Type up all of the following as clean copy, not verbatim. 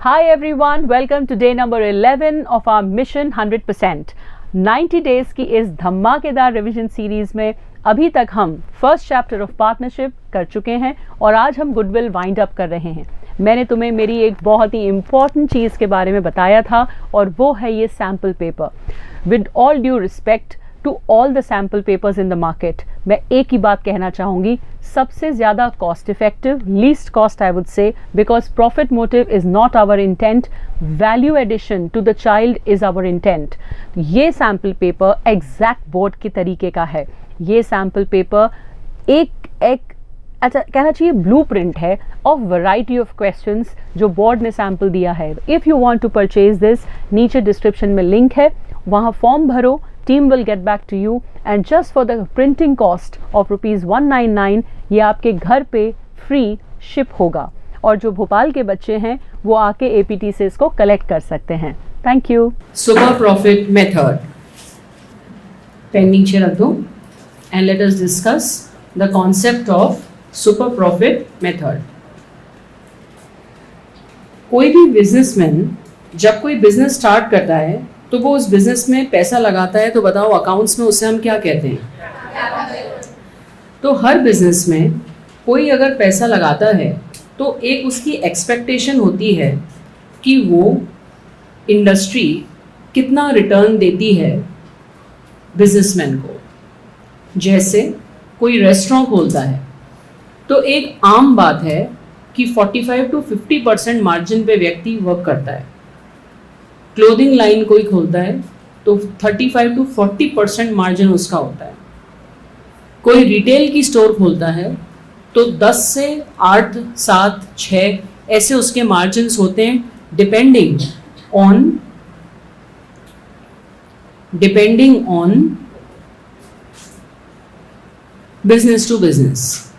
Hi everyone, welcome to day number 11 of our mission 100%. 90 days की इस धमाकेदार revision series में अभी तक हम फर्स्ट चैप्टर ऑफ पार्टनरशिप कर चुके हैं और आज हम गुडविल वाइंड अप कर रहे हैं। मैंने तुम्हें मेरी एक बहुत ही इम्पॉर्टेंट चीज़ के बारे में बताया था और वो है ये sample paper. With all due respect to all the sample papers in the market, मैं एक ही बात कहना चाहूँगी, सबसे ज़्यादा cost effective, least cost I would say, because profit motive is not our intent, value addition to the child is our intent. ये sample paper exact board के तरीके का है। ये सैम्पल पेपर एक अच्छा कहना चाहिए ब्लूप्रिंट है ऑफ वैरायटी ऑफ क्वेश्चंस जो बोर्ड ने सैम्पल दिया है। If you want to purchase this, नीचे डिस्क्रिप्शन में लिंक है, वहाँ फॉर्म भरो, team will get back to you and just for the printing cost of ₹199 ये आपके घर पे फ्री शिप होगा। और जो भोपाल के बच्चे हैं वो आके APT से इसको कलेक्ट कर सकते हैं। Thank you. Super profit method, pen नीचे रख दो and let us discuss the concept of super profit method. कोई भी बिजनेसमैन जब कोई बिजनेस स्टार्ट करता है तो वो उस बिजनेस में पैसा लगाता है, तो बताओ अकाउंट्स में उसे हम क्या कहते हैं? तो हर बिजनेस में कोई अगर पैसा लगाता है तो एक उसकी एक्सपेक्टेशन होती है कि वो इंडस्ट्री कितना रिटर्न देती है बिजनेसमैन को। जैसे कोई रेस्टोरेंट खोलता है तो एक आम बात है कि 45 to 50% मार्जिन पे व्यक्ति वर्क करता है। क्लोथिंग लाइन कोई खोलता है तो 35 to 40% मार्जिन उसका होता है। कोई रिटेल की स्टोर खोलता है तो 10 से 8, 7, 6 ऐसे उसके मार्जिन्स होते हैं, depending on business to business.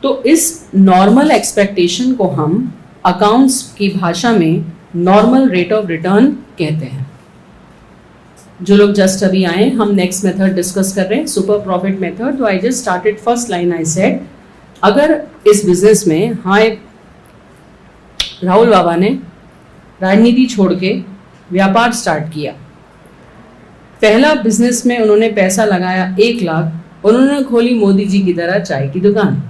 तो इस नॉर्मल एक्सपेक्टेशन को हम अकाउंट्स की भाषा में नॉर्मल रेट ऑफ रिटर्न कहते हैं। जो लोग जस्ट अभी आए, हम नेक्स्ट मेथड डिस्कस कर रहे हैं, सुपर प्रॉफिट मेथड। तो I just started first line, I said अगर इस बिजनेस में राहुल बाबा ने राजनीति छोड़ के व्यापार स्टार्ट किया, पहला बिजनेस में उन्होंने पैसा लगाया 1 लाख, उन्होंने खोली मोदी जी की तरह चाय की दुकान।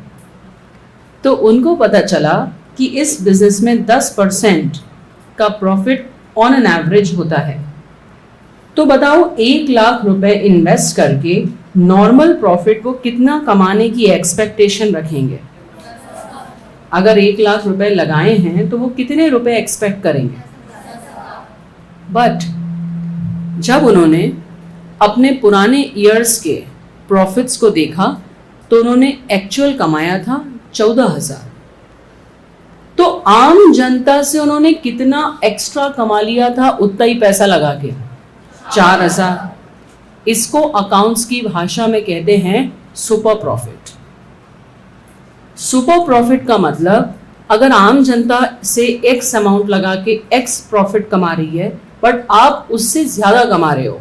तो उनको पता चला कि इस बिजनेस में 10% का प्रॉफिट ऑन एन एवरेज होता है। तो बताओ 1 लाख रुपए इन्वेस्ट करके नॉर्मल प्रॉफिट वो कितना कमाने की एक्सपेक्टेशन रखेंगे? अगर 1 लाख रुपए लगाए हैं तो वो कितने रुपए एक्सपेक्ट करेंगे? बट जब उन्होंने अपने पुराने ईयर्स के प्रॉफिट्स को देखा तो उन्होंने एक्चुअल कमाया था 14,000। तो आम जनता से उन्होंने कितना एक्स्ट्रा कमा लिया था उतना ही पैसा लगा के? 4,000। इसको अकाउंट्स की भाषा में कहते हैं सुपर प्रॉफिट। सुपर प्रॉफिट का मतलब अगर आम जनता से X अमाउंट लगा के X प्रॉफिट कमा रही है बट आप उससे ज़्यादा कमा रहे हो,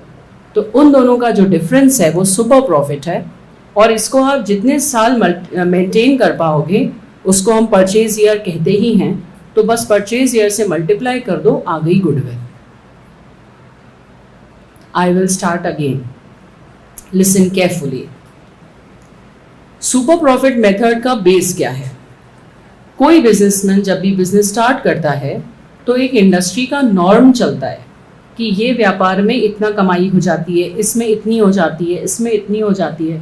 तो उन दोनों का जो डिफरेंस है वो सुपर प्रॉफिट है। और इसको आप जितने साल मेंटेन कर पाओगे उसको हम परचेज ईयर कहते ही हैं। तो बस परचेज ईयर से मल्टीप्लाई कर दो, आ गई goodwill. I will start again, listen carefully. Super profit method का बेस क्या है? कोई बिजनेसमैन जब भी बिजनेस स्टार्ट करता है तो एक इंडस्ट्री का नॉर्म चलता है कि ये व्यापार में इतना कमाई हो जाती है, इसमें इतनी हो जाती है, इसमें इतनी हो जाती है।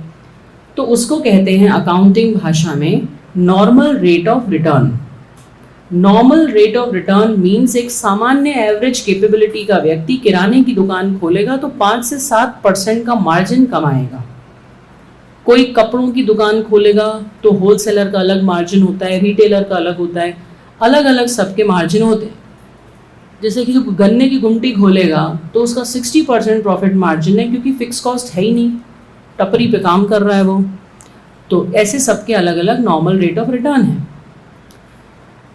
तो उसको कहते हैं अकाउंटिंग भाषा में normal rate of return. Normal rate of return means एक सामान्य एवरेज कैपेबिलिटी का व्यक्ति किराने की दुकान खोलेगा तो 5 से 7% का मार्जिन कमाएगा। कोई कपड़ों की दुकान खोलेगा तो होलसेलर का अलग मार्जिन होता है, रिटेलर का अलग होता है, अलग अलग सबके मार्जिन होते हैं। जैसे कि जो गन्ने की गुमटी खोलेगा तो उसका 60% प्रॉफिट मार्जिन है, क्योंकि फिक्स कॉस्ट है ही नहीं, टपरी पे काम कर रहा है वो। तो ऐसे सबके अलग अलग नॉर्मल रेट ऑफ रिटर्न है।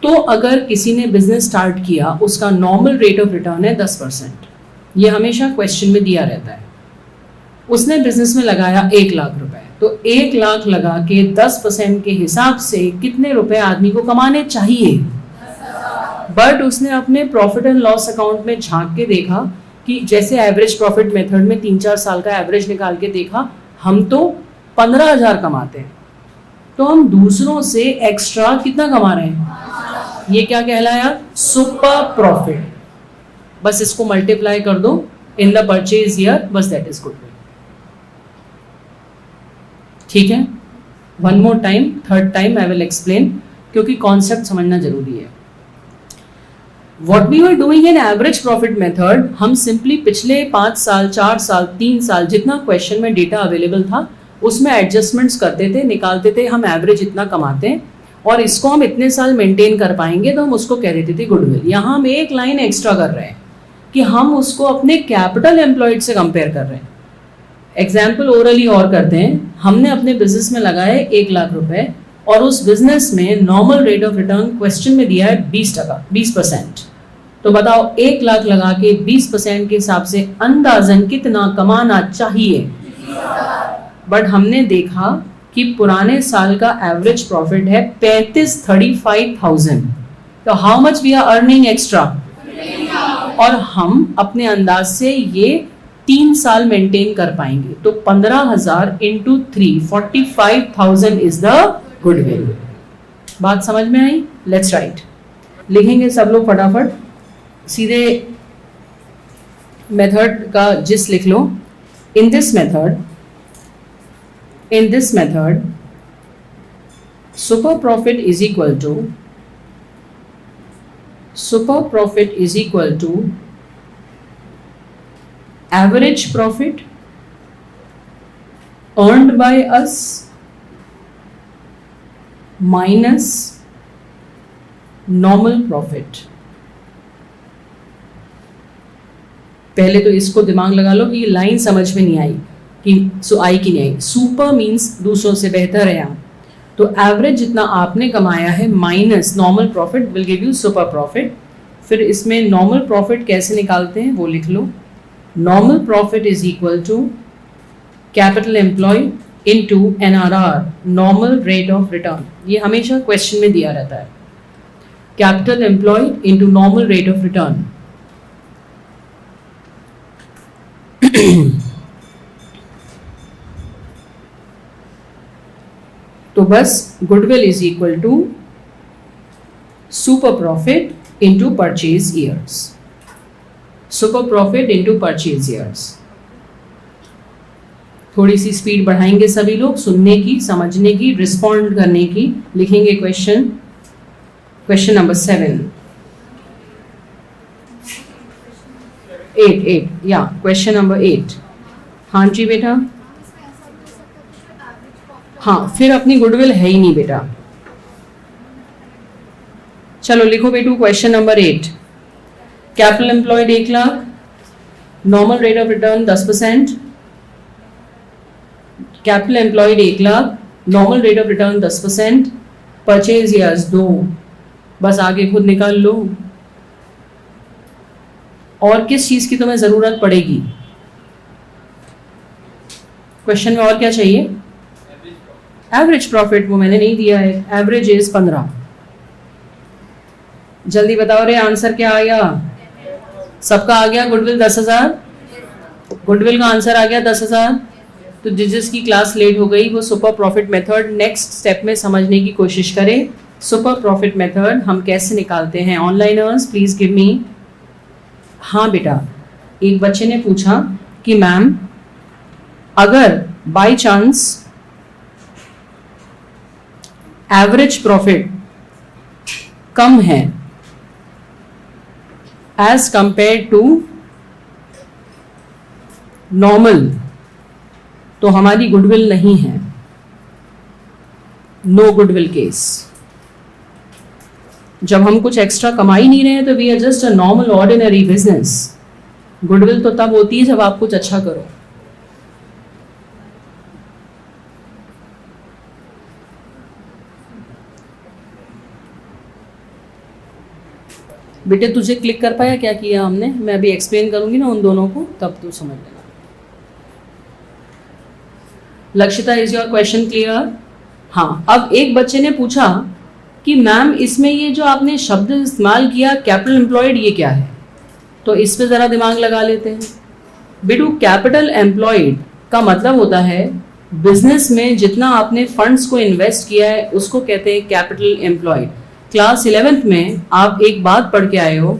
तो अगर किसी ने बिजनेस स्टार्ट किया, उसका नॉर्मल रेट ऑफ रिटर्न है 10%। ये हमेशा क्वेश्चन में दिया रहता है। उसने बिजनेस में लगाया 1 लाख रुपए, तो 1 लाख लगा के 10% के हिसाब से कितने रुपए आदमी को कमाने चाहिए? बट उसने अपने प्रॉफिट एंड लॉस अकाउंट में झांक के देखा कि जैसे एवरेज प्रॉफिट मेथड में 3-4 साल का एवरेज निकाल के देखा, हम तो 15,000 कमाते हैं, तो हम दूसरों से एक्स्ट्रा कितना कमा रहे हैं, ये क्या कहलाया, सुपर प्रॉफिट। बस इसको मल्टीप्लाई कर दो इन द परचेज ईयर, बस दैट इज गुडविल। ठीक है, one more time, third time I will explain, क्योंकि कॉन्सेप्ट समझना जरूरी है। What we were doing in average profit method, हम सिंपली पिछले 5 साल, 4 साल, 3 साल जितना क्वेश्चन में डेटा अवेलेबल था उसमें एडजस्टमेंट्स करते थे, निकालते थे हम एवरेज इतना कमाते हैं और इसको हम इतने साल मेंटेन कर पाएंगे, तो हम उसको कह देते थे गुडविल। यहाँ हम एक लाइन एक्स्ट्रा कर रहे हैं कि हम उसको अपने कैपिटल एम्प्लॉयड से कंपेयर कर रहे हैं। एग्जाम्पल ओरली और करते हैं, हमने अपने बिजनेस में लगाए 1 लाख रुपए और उस बिजनेस में normal rate of return question में दिया है 20%। तो बताओ 1 लाख लगा के 20% के हिसाब से अंदाजन कितना कमाना चाहिए। बट हमने देखा कि पुराने साल का एवरेज प्रॉफिट है 35,000। तो how much we are earning extra, और हम अपने अंदाज से ये 3 साल मेंटेन कर पाएंगे। तो 15,000 इंटू 3, 45,000 इज द गुडविल। बात समझ में आई? लेट्स राइट, लिखेंगे सब लोग फटाफट, सीधे मेथड का जिस लिख लो। In this method super profit is equal to average profit earned by us minus normal profit. पहले तो इसको दिमाग लगा लो कि ये लाइन समझ में नहीं आई कि आई कि नहीं आई। सुपर मीन्स दूसरों से बेहतर है यहाँ, तो एवरेज जितना आपने कमाया है minus normal profit will give you super profit. फिर इसमें नॉर्मल प्रॉफिट कैसे निकालते हैं वो लिख लो। Normal profit is equal to capital employ into NRR, normal rate of return. ये हमेशा क्वेश्चन में दिया रहता है, capital employ into normal rate of return. तो बस goodwill is equal to super profit into purchase years, super profit into purchase years. थोड़ी सी स्पीड बढ़ाएंगे सभी लोग, सुनने की, समझने की, रिस्पॉन्ड करने की। लिखेंगे क्वेश्चन नंबर 7, 8 या क्वेश्चन नंबर 8। हाँ जी बेटा, हाँ फिर अपनी गुडविल है ही नहीं बेटा। चलो लिखो बेटू question number 8। Capital employed 1 lakh, normal rate of return 10%। Capital employed 1 lakh, normal rate of return 10%, purchase years 2। बस आगे खुद निकाल लो। और किस चीज की तुम्हें जरूरत पड़ेगी क्वेश्चन में, और क्या चाहिए? एवरेज प्रॉफिट, वो मैंने नहीं दिया है। Average is 15। जल्दी बताओ रे, आंसर क्या आ गया? सबका आ गया गुडविल 10,000। गुडविल का आंसर आ गया 10,000। तो जिसकी क्लास लेट हो गई वो super profit method next step में समझने की कोशिश करें। सुपर प्रॉफिट मेथड हम कैसे निकालते हैं। ऑनलाइनर्स प्लीज गिव मी। हाँ बेटा, एक बच्चे ने पूछा कि मैम अगर बाय चांस एवरेज प्रॉफिट कम है एज कंपेयर टू नॉर्मल, तो हमारी गुडविल नहीं है। No goodwill case. जब हम कुछ एक्स्ट्रा कमा ही नहीं रहे हैं तो we are just a normal ordinary business. Goodwill तो तब होती है जब आप कुछ अच्छा करो। बेटे तुझे क्लिक कर पाया क्या किया हमने? मैं अभी एक्सप्लेन करूंगी ना उन दोनों को, तब तू समझ लेना। Lakshita, is your question clear? हाँ, अब एक बच्चे ने पूछा कि मैम इसमें ये जो आपने शब्द इस्तेमाल किया कैपिटल एम्प्लॉयड, ये क्या है? तो इस पे ज़रा दिमाग लगा लेते हैं। बेटू, कैपिटल एम्प्लॉयड का मतलब होता है बिजनेस में जितना आपने फंड्स को इन्वेस्ट किया है उसको कहते हैं कैपिटल एम्प्लॉयड। क्लास 11th में आप एक बात पढ़ के आए हो,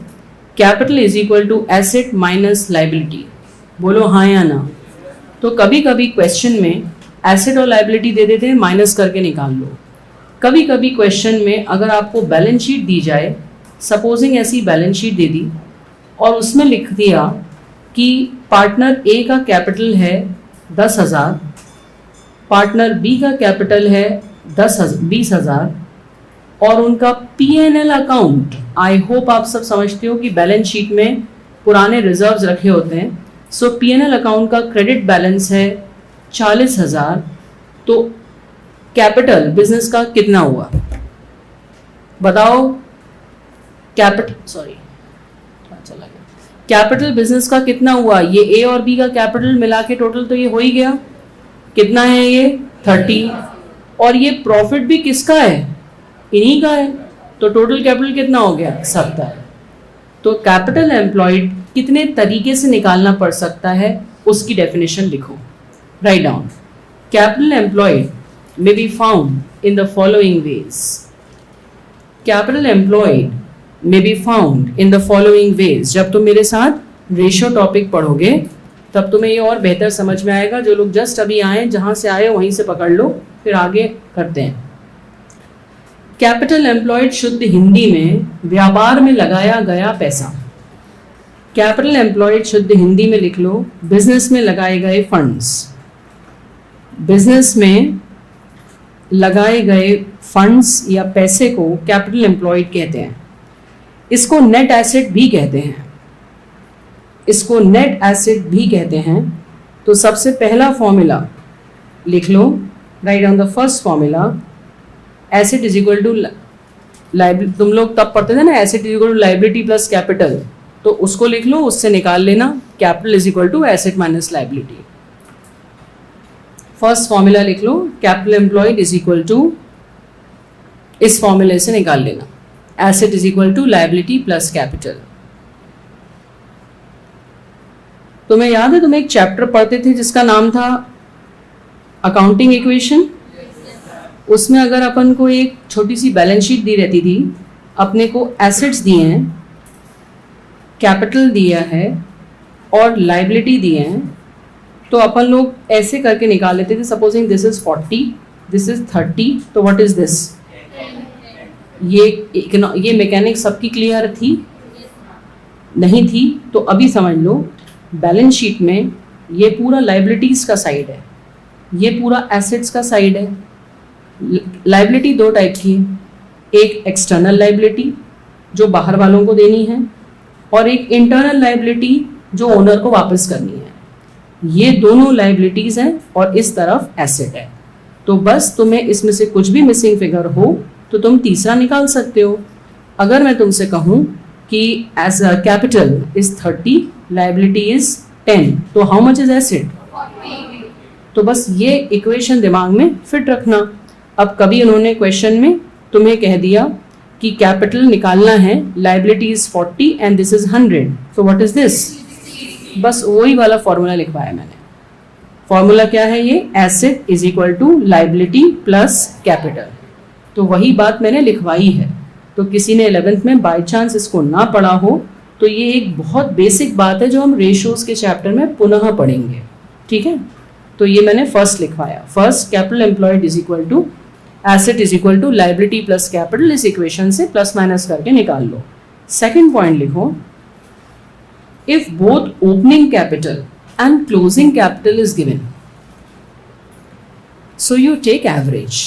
capital is equal to asset minus liability. बोलो हाँ या ना। तो कभी कभी क्वेश्चन में एसेट और लाइबिलिटी दे देते हैं, माइनस करके निकाल लो। कभी कभी क्वेश्चन में अगर आपको बैलेंस शीट दी जाए, सपोजिंग ऐसी बैलेंस शीट दे दी और उसमें लिख दिया कि पार्टनर ए का कैपिटल है 10,000, पार्टनर बी का कैपिटल है 20,000 और उनका P&L अकाउंट, आई होप आप सब समझते हो कि बैलेंस शीट में पुराने रिजर्व्स रखे होते हैं। सो P&L अकाउंट का क्रेडिट बैलेंस है 40,000। तो कैपिटल बिजनेस का कितना हुआ बताओ? कैपिटल बिजनेस का कितना हुआ? ये ए और बी का कैपिटल मिला के टोटल तो ये हो ही गया। कितना है ये? 30। और ये प्रॉफिट भी किसका है? इन्हीं का है। तो टोटल कैपिटल कितना हो गया? 70। तो कैपिटल एम्प्लॉयड कितने तरीके से निकालना पड़ सकता है उसकी डेफिनेशन लिखो, write down. Capital employed may be found in the following ways. Capital employed may be found in the following ways. जब तुम मेरे साथ रेशियो टॉपिक पढ़ोगे तब तुम्हें ये और बेहतर समझ में आएगा। जो लोग जस्ट अभी आए, जहाँ से आए वहीं से पकड़ लो, फिर आगे करते हैं। कैपिटल एम्प्लॉयड शुद्ध हिंदी में व्यापार में लगाया गया पैसा। कैपिटल एम्प्लॉयड शुद्ध हिंदी में लिख लो, बिजनेस में लगाए गए फंड्स। बिजनेस में लगाए गए फंड्स या पैसे को कैपिटल एम्प्लॉयड कहते हैं। इसको नेट एसेट भी कहते हैं, इसको नेट एसेट भी कहते हैं। तो सबसे पहला फॉर्मूला लिख लो, write down the first formula, asset is equal to liability. तुम लोग तब पढ़ते थे ना, asset is equal to liability plus capital, तो उसको लिख लो, उससे निकाल लेना capital is equal to asset minus liability. First formula लिख लो, capital employed is equal to, इस फॉर्मूले से निकाल लेना, asset is equal to liability plus capital. तुम्हें याद है, तुम एक चैप्टर पढ़ते थे जिसका नाम था अकाउंटिंग इक्वेशन। उसमें अगर अपन को एक छोटी सी बैलेंस शीट दी रहती थी, अपने को एसेट्स दिए हैं, कैपिटल दिया है और लायबिलिटी दिए हैं, तो अपन लोग ऐसे करके निकाल लेते थे। Supposing this is 40, this is 30, तो व्हाट इज दिस? ये मैकेनिक्स सबकी क्लियर थी? नहीं थी तो अभी समझ लो, बैलेंस शीट में ये पूरा लायबिलिटीज का साइड है, ये पूरा एसेट्स का साइड है। लायबिलिटी दो टाइप की है, एक एक्सटर्नल लायबिलिटी जो बाहर वालों को देनी है, और एक इंटरनल लायबिलिटी जो ओनर को वापस करनी है। ये दोनों लायबिलिटीज हैं और इस तरफ एसेट है। तो बस तुम्हें इसमें से कुछ भी मिसिंग फिगर हो तो तुम तीसरा निकाल सकते हो। अगर मैं तुमसे कहूँ कि as capital is 30, liability is 10, तो हाउ मच इज एसेट? तो बस ये इक्वेशन दिमाग में फिट रखना। अब कभी उन्होंने क्वेश्चन में तुम्हें कह दिया कि कैपिटल निकालना है, liability is 40 and this is 100, so what is this? बस वही वाला फॉर्मूला लिखवाया मैंने। फॉर्मूला क्या है ये? Asset is equal to liability plus capital. तो वही बात मैंने लिखवाई है। तो किसी ने 11th में बाय चांस इसको ना पढ़ा हो तो ये एक बहुत बेसिक बात है जो हम रेशियोज के चैप्टर में पुनः पढ़ेंगे, ठीक है? तो ये मैंने फर्स्ट लिखवाया। First, capital employed is equal to asset is equal to liability plus capital. इस इक्वेशन से प्लस माइनस करके निकाल लो। सेकेंड पॉइंट लिखो, if both opening capital and closing capital is given, so you take average।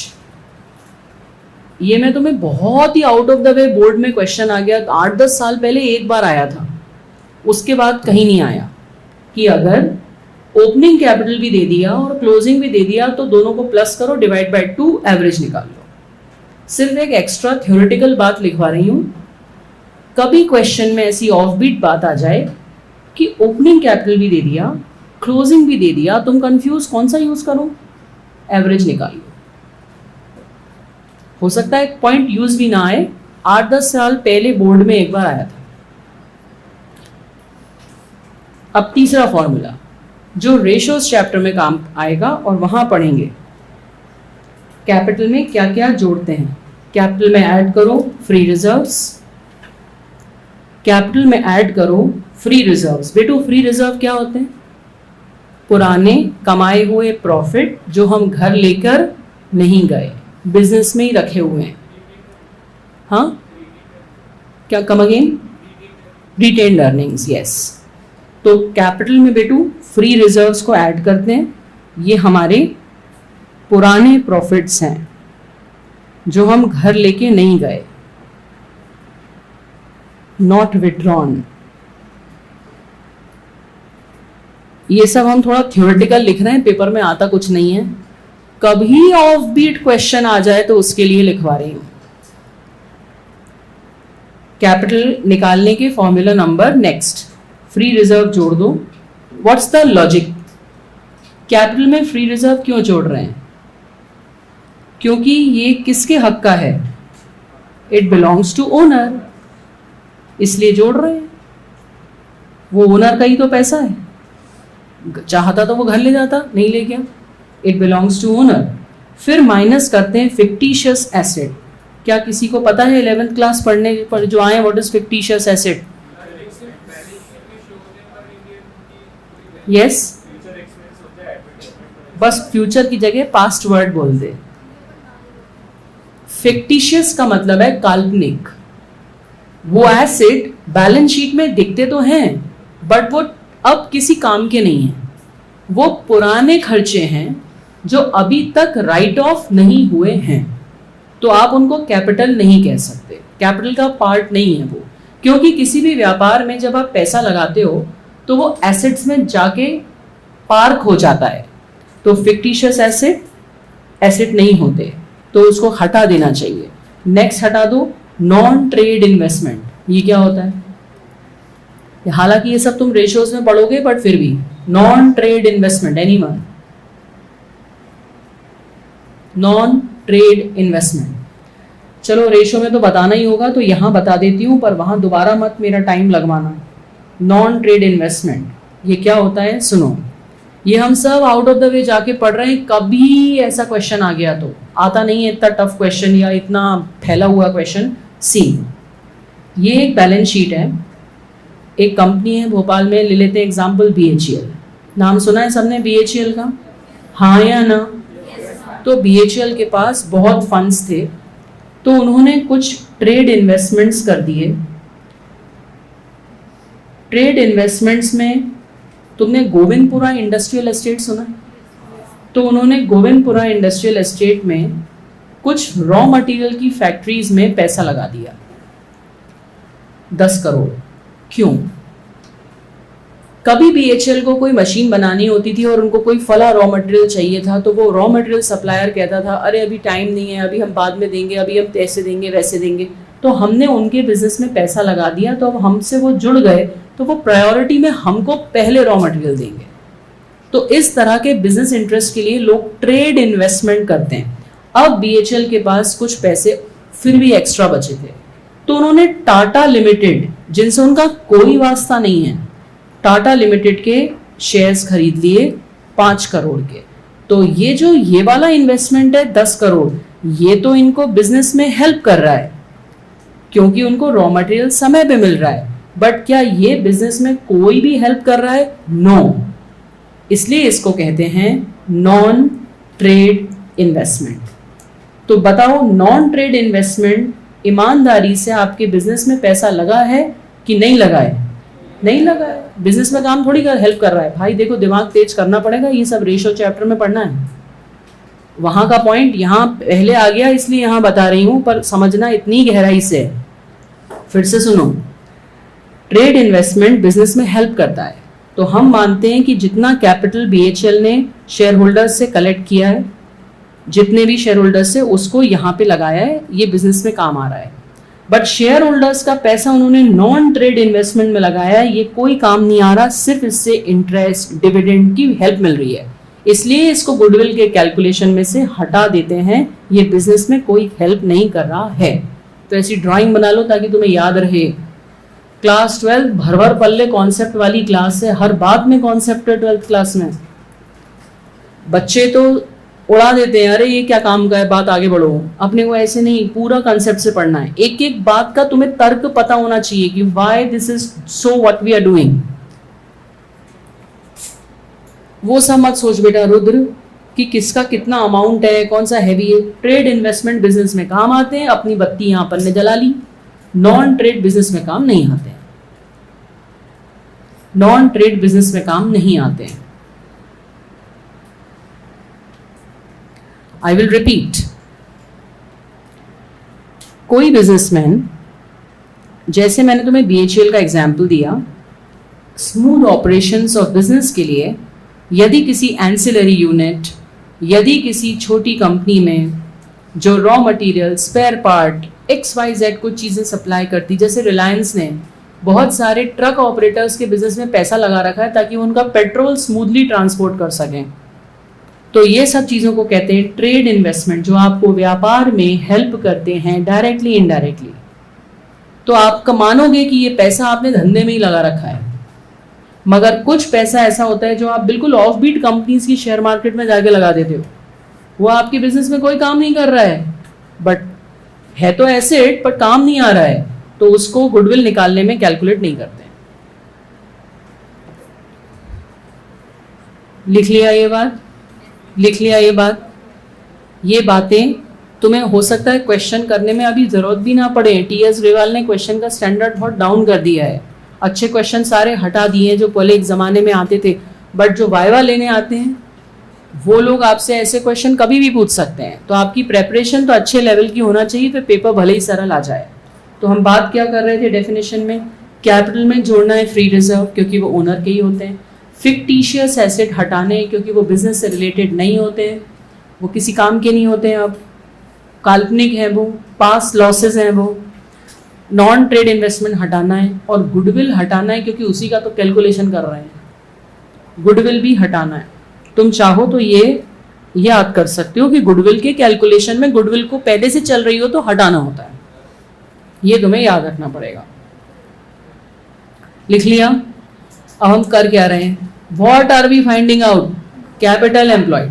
ये मैं तुम्हें बहुत ही out of the way board में क्वेश्चन आ गया, 8-10 साल पहले एक बार आया था, उसके बाद कहीं नहीं आया कि अगर ओपनिंग कैपिटल भी दे दिया और क्लोजिंग भी दे दिया तो दोनों को प्लस करो, डिवाइड बाय 2, एवरेज निकाल लो। सिर्फ एक एक्स्ट्रा थ्योरेटिकल बात लिखवा रही हूँ। कभी क्वेश्चन में ऐसी ऑफ बीट बात आ जाए कि ओपनिंग कैपिटल भी दे दिया, क्लोजिंग भी दे दिया, तुम कंफ्यूज कौन सा यूज करो? एवरेज निकालो। हो सकता है पॉइंट यूज भी ना आए, 8-10 साल पहले बोर्ड में एक बार आया था। अब तीसरा फॉर्मूला जो रेशियोज चैप्टर में काम आएगा और वहां पढ़ेंगे, कैपिटल में क्या क्या जोड़ते हैं। कैपिटल में ऐड करो फ्री रिजर्व्स, कैपिटल में ऐड करो फ्री रिजर्व्स। बेटो फ्री रिजर्व क्या होते हैं? पुराने कमाए हुए प्रॉफिट जो हम घर लेकर नहीं गए, बिजनेस में ही रखे हुए हैं। हाँ क्या, come again? Retained earnings, yes. तो कैपिटल में बेटू फ्री रिजर्व्स को ऐड करते हैं। ये हमारे पुराने प्रॉफिट्स हैं जो हम घर लेके नहीं गए, नॉट विड्रॉन। ये सब हम थोड़ा थ्योरेटिकल लिख रहे हैं, पेपर में आता कुछ नहीं है। कभी ऑफ बीट क्वेश्चन आ जाए तो उसके लिए लिखवा रही हूं। कैपिटल निकालने के formula number next, free reserve जोड़ दो। What's the logic? कैपिटल में फ्री रिजर्व क्यों जोड़ रहे हैं? क्योंकि ये किसके हक का है? इट बिलोंग्स टू ओनर, इसलिए जोड़ रहे हैं। वो ओनर का ही तो पैसा है, चाहता तो वो घर ले जाता, नहीं ले गया। It belongs to owner. फिर माइनस करते हैं फिक्टिशियस एसेट। क्या किसी को पता है 11th क्लास पढ़ने पर जो आए what is fictitious asset? Yes, बस फ्यूचर की जगह पास्ट वर्ड बोल दे। फिक्टिशियस का मतलब है काल्पनिक। वो एसेट बैलेंस शीट में दिखते तो हैं बट वो अब किसी काम के नहीं है। वो पुराने खर्चे हैं जो अभी तक राइट ऑफ नहीं हुए हैं, तो आप उनको कैपिटल नहीं कह सकते, कैपिटल का पार्ट नहीं है वो। क्योंकि किसी भी व्यापार में जब आप पैसा लगाते हो तो वो एसेट्स में जाके पार्क हो जाता है, तो फिक्टिशियस एसेट नहीं होते, तो उसको हटा देना चाहिए। नेक्स्ट हटा दो नॉन ट्रेड इन्वेस्टमेंट। ये क्या होता है? हालांकि ये सब तुम रेशियोज में पढ़ोगे बट फिर भी non trade investment, anyone? Non trade investment, चलो रेशियो में तो बताना ही होगा तो यहां बता देती हूं, पर वहां दोबारा मत मेरा टाइम लगवाना। नॉन ट्रेड इन्वेस्टमेंट ये क्या होता है? सुनो, ये हम सब आउट ऑफ द वे जाके पढ़ रहे हैं, कभी ऐसा क्वेश्चन आ गया तो आता नहीं है इतना टफ क्वेश्चन या इतना फैला हुआ क्वेश्चन। सी, ये एक बैलेंस शीट है, एक कंपनी है भोपाल में, ले लेते हैं एग्जांपल BHEL। नाम सुना है सबने BHEL का? हाँ या ना? तो BHEL के पास बहुत फंड्स थे, तो उन्होंने कुछ ट्रेड इन्वेस्टमेंट्स कर दिए। ट्रेड इन्वेस्टमेंट्स में तुमने गोविंदपुरा इंडस्ट्रियल एस्टेट सुना? तो उन्होंने गोविंदपुरा इंडस्ट्रियल एस्टेट में कुछ रॉ मटेरियल की फैक्ट्रीज में पैसा लगा दिया, 10 करोड़। क्यों? कभी BHEL को कोई मशीन बनानी होती थी और उनको कोई फला रॉ मटेरियल चाहिए था, तो वो रॉ मटेरियल सप्लायर कहता था अरे अभी टाइम नहीं है, अभी हम बाद में देंगे, अभी हम ऐसे देंगे वैसे देंगे। तो हमने उनके बिजनेस में पैसा लगा दिया, तो अब हमसे वो जुड़ गए, तो वो प्रायोरिटी में हमको पहले रॉ मटेरियल देंगे। तो इस तरह के बिजनेस इंटरेस्ट के लिए लोग ट्रेड इन्वेस्टमेंट करते हैं। अब BHEL के पास कुछ पैसे फिर भी एक्स्ट्रा बचे थे, तो उन्होंने टाटा लिमिटेड, जिनसे उनका कोई वास्ता नहीं है, टाटा लिमिटेड के शेयर्स खरीद लिए 5 करोड़ के। तो ये जो ये वाला इन्वेस्टमेंट है 10 करोड़, ये तो इनको बिजनेस में हेल्प कर रहा है क्योंकि उनको रॉ मटेरियल समय पे मिल रहा है, बट क्या ये बिजनेस में कोई भी हेल्प कर रहा है? नो। इसलिए इसको कहते हैं नॉन ट्रेड इन्वेस्टमेंट। तो बताओ, नॉन ट्रेड इन्वेस्टमेंट ईमानदारी से आपके बिजनेस में पैसा लगा है कि नहीं लगा है? नहीं लगा है। बिजनेस में काम थोड़ी कर हेल्प कर रहा है भाई। देखो, दिमाग तेज करना पड़ेगा, ये सब रेशियो चैप्टर में पढ़ना है। वहां का पॉइंट यहाँ पहले आ गया इसलिए यहाँ बता रही हूं, पर समझना इतनी गहराई से। फिर से सुनो, ट्रेड इन्वेस्टमेंट बिजनेस में हेल्प करता है। तो हम मानते हैं कि जितना कैपिटल BHEL ने शेयर होल्डर्स से कलेक्ट किया है, जितने भी शेयर होल्डर्स से, उसको यहाँ पे लगाया है, ये बिजनेस में काम आ रहा है। बट शेयर होल्डर्स का पैसा उन्होंने नॉन ट्रेड इन्वेस्टमेंट में लगाया है, ये कोई काम नहीं आ रहा, सिर्फ इससे इंटरेस्ट डिविडेंड की हेल्प मिल रही है। इसलिए इसको गुडविल के कैलकुलेशन में से हटा देते हैं, ये बिजनेस में कोई हेल्प नहीं कर रहा है। तो ऐसी ड्राइंग बना लो ताकि तुम्हें याद रहे। क्लास 12 भर भर पल्ले कॉन्सेप्ट वाली क्लास है, हर बात में कॉन्सेप्ट है 12th क्लास में। बच्चे तो उड़ा देते हैं, अरे ये क्या काम का है, बात आगे बढ़ो। अपने को ऐसे नहीं, पूरा कॉन्सेप्ट से पढ़ना है। एक एक बात का तुम्हें तर्क पता होना चाहिए कि why this is so, what we are doing. वो सब मत सोच बेटा रुद्र कि किसका कितना अमाउंट है, कौन सा हैवी है। ट्रेड इन्वेस्टमेंट बिजनेस में काम आते हैं, अपनी बत्ती यहां अपन ने जला ली। नॉन ट्रेड बिजनेस में काम नहीं आते हैं, नॉन ट्रेड बिजनेस में काम नहीं आते हैं। आई विल रिपीट, कोई बिजनेसमैन, जैसे मैंने तुम्हें BHEL का एग्जाम्पल दिया, स्मूथ ऑपरेशंस ऑफ बिजनेस के लिए यदि किसी एंसिलरी यूनिट, यदि किसी छोटी कंपनी में जो raw material, spare part, XYZ कुछ चीज़ें सप्लाई करती, जैसे रिलायंस ने बहुत सारे ट्रक ऑपरेटर्स के बिजनेस में पैसा लगा रखा है ताकि वो उनका पेट्रोल स्मूथली ट्रांसपोर्ट कर सकें। तो ये सब चीज़ों को कहते हैं ट्रेड इन्वेस्टमेंट, जो आपको व्यापार में हेल्प करते हैं डायरेक्टली इनडायरेक्टली। तो आप मानोगे कि ये पैसा आपने धंधे में ही लगा रखा है, मगर कुछ पैसा ऐसा होता है जो आप बिल्कुल ऑफ बीट कंपनीज की शेयर मार्केट में जाके लगा देते हो। वो आपके बिजनेस में कोई काम नहीं कर रहा है, बट है तो एसेट पर काम नहीं आ रहा है, तो उसको गुडविल निकालने में कैलकुलेट नहीं करते। लिख लिया ये बात, लिख लिया ये बात। ये बातें तुम्हें हो सकता है क्वेश्चन करने में अभी जरूरत भी ना पड़े। TS ग्रेवाल ने क्वेश्चन का स्टैंडर्ड बहुत डाउन कर दिया है, अच्छे क्वेश्चन सारे हटा दिए हैं जो पहले एक ज़माने में आते थे। बट जो वाइवा लेने आते हैं वो लोग आपसे ऐसे क्वेश्चन कभी भी पूछ सकते हैं। तो आपकी प्रेपरेशन तो अच्छे लेवल की होना चाहिए, फिर पेपर भले ही सरल आ जाए। तो हम बात क्या कर रहे थे डेफिनेशन में, कैपिटल में जोड़ना है फ्री रिजर्व क्योंकि वो ओनर के ही होते हैं। फिक्टिशियस एसेट हटाने क्योंकि वो बिजनेस से रिलेटेड नहीं होते हैं, वो किसी काम के नहीं होते हैं, अब काल्पनिक है वो, पास लॉसेज हैं वो। नॉन ट्रेड इन्वेस्टमेंट हटाना है और गुडविल हटाना है क्योंकि उसी का तो कैलकुलेशन कर रहे हैं, गुडविल भी हटाना है। तुम चाहो तो ये याद कर सकते हो कि गुडविल के कैलकुलेशन में गुडविल को पहले से चल रही हो तो हटाना होता है, ये तुम्हें याद रखना पड़ेगा। लिख लिया। अब हम कर क्या रहे हैं, what are we finding out, capital employed.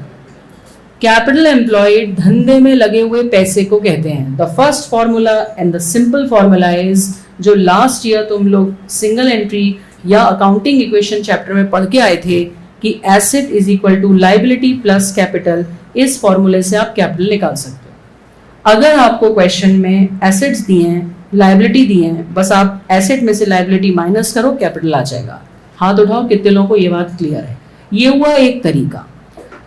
Capital employed धंधे में लगे हुए पैसे को कहते हैं। The first formula and the simple formula is, जो लास्ट ईयर तुम लोग सिंगल एंट्री या अकाउंटिंग इक्वेशन चैप्टर में पढ़ के आए थे कि asset is equal to liability plus capital. इस फॉर्मूले से आप कैपिटल निकाल सकते हो। अगर आपको क्वेश्चन में एसेट्स दिए हैं, लाइबिलिटी दिए हैं, बस आप एसेट में से लाइबिलिटी माइनस करो, कैपिटल आ जाएगा। हाथ उठाओ कितने लोगों को ये बात क्लियर है। ये हुआ एक तरीका।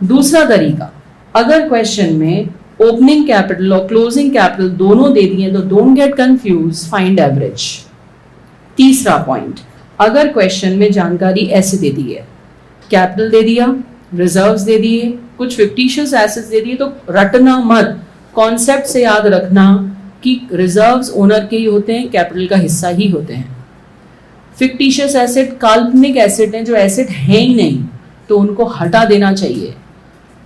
दूसरा तरीका, अगर क्वेश्चन में ओपनिंग कैपिटल और क्लोजिंग कैपिटल दोनों दे दिए तो don't get confuse, find average. तीसरा पॉइंट, अगर क्वेश्चन में जानकारी ऐसे दे दी है, कैपिटल दे दिया, रिजर्व्स दे दिए, कुछ फिक्टिशियस एसेट्स दे दिए, तो रटना मत, कॉन्सेप्ट से याद रखना कि रिजर्व्स ओनर के ही होते हैं, कैपिटल का हिस्सा ही होते हैं। फिक्टिशियस एसेट काल्पनिक एसेट हैं जो एसेट है ही नहीं, तो उनको हटा देना चाहिए।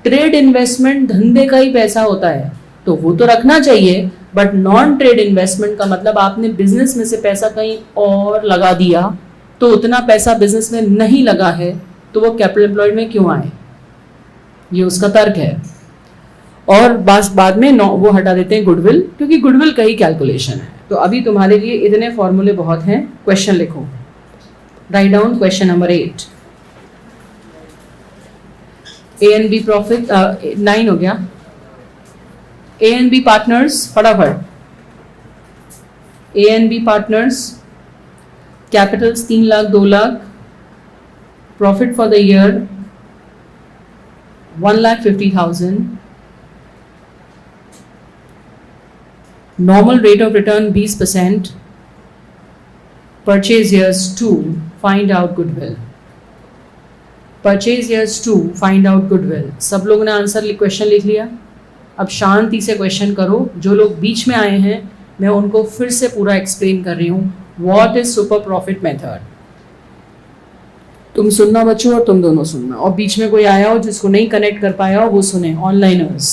ट्रेड इन्वेस्टमेंट धंधे का ही पैसा होता है तो वो तो रखना चाहिए, बट नॉन ट्रेड इन्वेस्टमेंट का मतलब आपने बिजनेस में से पैसा कहीं और लगा दिया, तो उतना पैसा बिजनेस में नहीं लगा है तो वो कैपिटल एम्प्लॉयड में क्यों आए, ये उसका तर्क है। और बस बाद में वो हटा देते हैं गुडविल, क्योंकि गुडविल का ही कैलकुलेशन है। तो अभी तुम्हारे लिए इतने फॉर्मूले बहुत हैं। क्वेश्चन लिखो, write down question number 8। A and B profit 9 हो गया। ए एंड बी पार्टनर्स, फटाफट। A and B partners, capitals 3 lakh 2 lakh, profit for the year 1,50,000, normal rate of return 20%, purchase years 2, find out goodwill, purchase years 2, find out goodwill। सब लोगों ने answer question लिख लिया। अब शांति से क्वेश्चन करो। जो लोग बीच में आए हैं मैं उनको फिर से पूरा एक्सप्लेन कर रही हूँ। What is super profit method. तुम सुनना बच्चों और तुम दोनों सुनना, और बीच में कोई आया हो जिसको नहीं कनेक्ट कर पाया हो वो सुने। ऑनलाइनर्स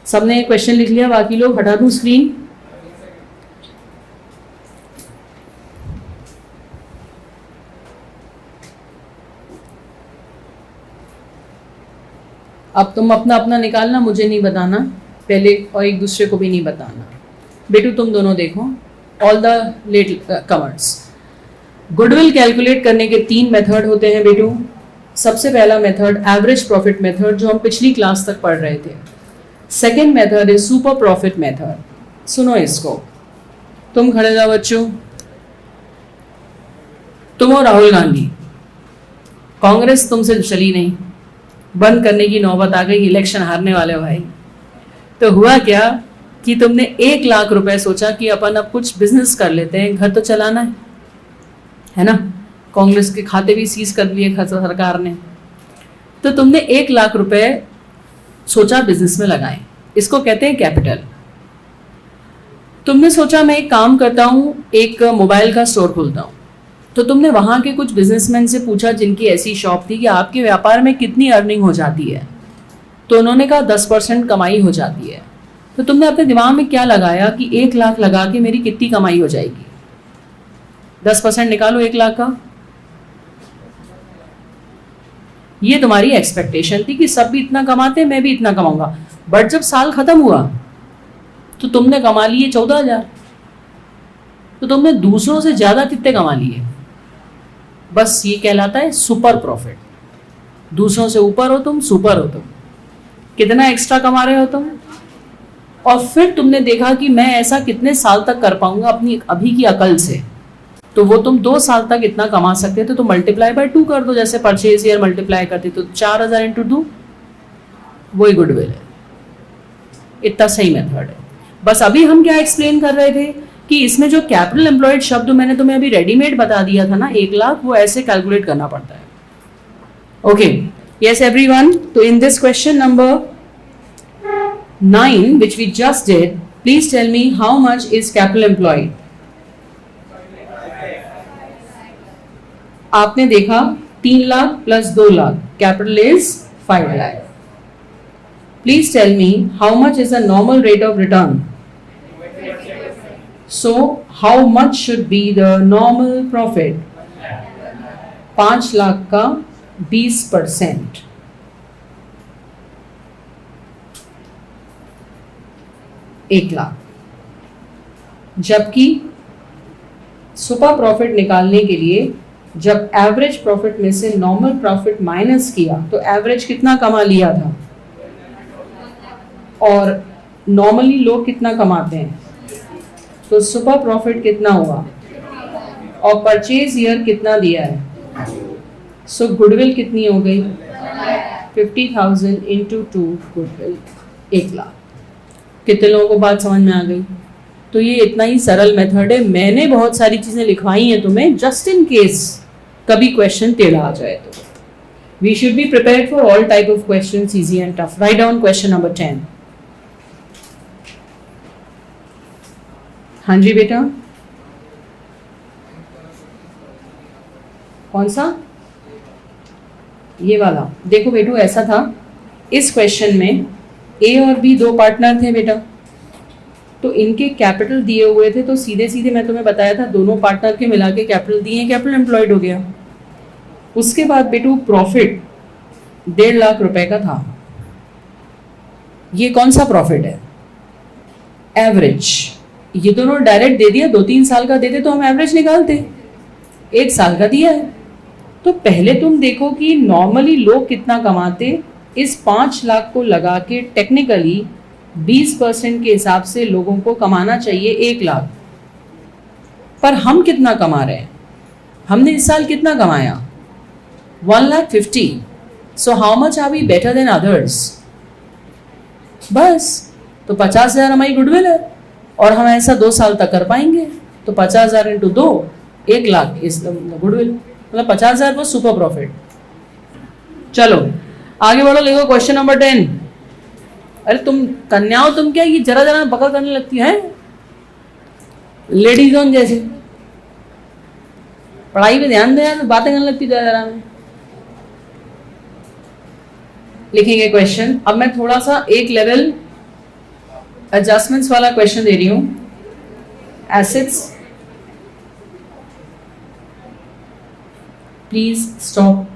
सबने क्वेश्चन लिख लिया? बाकी लोग हटा दूं स्क्रीन? अब तुम अपना अपना निकालना, मुझे नहीं बताना पहले और एक दूसरे को भी नहीं बताना। बेटू तुम दोनों देखो, all the latecomers. Goodwill calculate करने के 3 मेथड होते हैं बेटू। सबसे पहला मेथड एवरेज प्रॉफिट मेथड, जो हम पिछली क्लास तक पढ़ रहे थे। Second method is super profit method. सुनो इसको, तुम खड़े जाओ बच्चों। तुम हो राहुल गांधी, कांग्रेस तुमसे चली नहीं, बंद करने की नौबत आ गई, इलेक्शन हारने वाले हो भाई। तो हुआ क्या कि तुमने 1 लाख रुपए सोचा कि अपन अब कुछ बिजनेस कर लेते हैं, घर तो चलाना है ना। कांग्रेस के खाते भी सीज कर लिए सरकार ने। तो तुमने 1 लाख रुपए सोचा बिजनेस में लगाएं, इसको कहते हैं कैपिटल। तुमने सोचा मैं एक काम करता हूं, एक मोबाइल का स्टोर खोलता हूं। तो तुमने वहां के कुछ बिजनेसमैन से पूछा जिनकी ऐसी शॉप थी कि आपके व्यापार में कितनी अर्निंग हो जाती है। तो उन्होंने कहा 10% कमाई हो जाती है। तो तुमने अपने दिमाग में क्या लगाया कि 1 लाख लगा के मेरी कितनी कमाई हो जाएगी? 10% निकालो 1 लाख का। ये तुम्हारी एक्सपेक्टेशन थी कि सब भी इतना कमाते हैं, मैं भी इतना कमाऊंगा। बट जब साल खत्म हुआ तो तुमने कमा लिए 14,000। तो तुमने दूसरों से ज्यादा कितने कमा लिए? बस ये कहलाता है सुपर प्रॉफिट। दूसरों से ऊपर हो तुम, सुपर हो तुम। कितना एक्स्ट्रा कमा रहे हो तुम? और फिर तुमने देखा कि मैं ऐसा कितने साल तक कर पाऊंगा अपनी अभी की अकल से। तो वो तुम 2 साल तक इतना कमा सकते थे, तो मल्टीप्लाई बाय 2 कर दो, जैसे परचेज ईयर मल्टीप्लाई करते तो 4,000 इंटू 2, वही गुडविल है। इतना सही मेथड है। बस अभी हम क्या एक्सप्लेन कर रहे थे कि इसमें जो कैपिटल एम्प्लॉयड शब्द मैंने तुम्हें अभी रेडीमेड बता दिया था ना 1 लाख, वो ऐसे कैलकुलेट करना पड़ता है। Okay, yes everyone. तो in this question number 9 which we just did, please tell me how much is capital employed? आपने देखा 3 lakh plus 2 lakh, capital is 5 lakh. Please tell me how much is the normal rate of return? So how much should be the normal profit? 5 lakh का 20%, एक लाख। जबकि super profit निकालने के लिए जब average profit में से नॉर्मल प्रॉफिट माइनस किया तो एवरेज कितना कमा लिया था, और नॉर्मली लोग कितना कमाते हैं, तो सुपर प्रॉफिट कितना हुआ, और परचेज ईयर कितना दिया है। सो गुडविल कितनी हो गई? 50,000 इंटू 2 गुडविल 1 लाख। कितने लोगों को बात समझ में आ गई? तो ये इतना ही सरल मेथड है। मैंने बहुत सारी चीजें लिखवाई हैं तुम्हें जस्ट इन केस कभी क्वेश्चन टेढ़ा आ जाए तो। We should be prepared for all type of questions, easy and tough. Write down question number 10। हाँ जी बेटा, कौन सा? ये वाला। देखो बेटू, ऐसा था इस क्वेश्चन में ए और बी 2 पार्टनर थे बेटा। तो इनके कैपिटल दिए हुए थे, तो सीधे सीधे मैं तुम्हें बताया था दोनों पार्टनर के मिला के कैपिटल दिए, कैपिटल एम्प्लॉयड हो गया। उसके बाद बेटू प्रॉफिट 1.5 लाख रुपए का था। ये कौन सा प्रॉफिट है? एवरेज। ये दोनों डायरेक्ट दे दिया, 2-3 साल का देते तो हम एवरेज निकालते, 1 साल का दिया है। तो पहले तुम देखो कि नॉर्मली लोग कितना कमाते, इस 5 लाख को लगा के टेक्निकली 20% के हिसाब से लोगों को कमाना चाहिए 1 लाख। पर हम कितना कमा रहे हैं? हमने इस साल कितना कमाया? 1,50,000। So how much are we better than others? बस, तो 50,000 हमारी गुडविल है, और हम ऐसा 2 साल तक कर पाएंगे। तो 50,000 इंटू 2, 1 लाख इस गुडविल, मतलब 50,000 वो सुपर प्रॉफिट। चलो आगे बढ़ो, लिखो क्वेश्चन नंबर 10। अरे तुम कन्याओं, तुम क्या ये जरा जरा बकल करने लगती हैं लेडीज ऑन जैसे? पढ़ाई पे ध्यान दे यार, बातें करने लगती जरा जरा में। लिखेंगे क्वेश्चन। अब मैं थोड़ा सा एक लेवल एडजस्टमेंट्स वाला क्वेश्चन दे रही हूं। Acids, please stop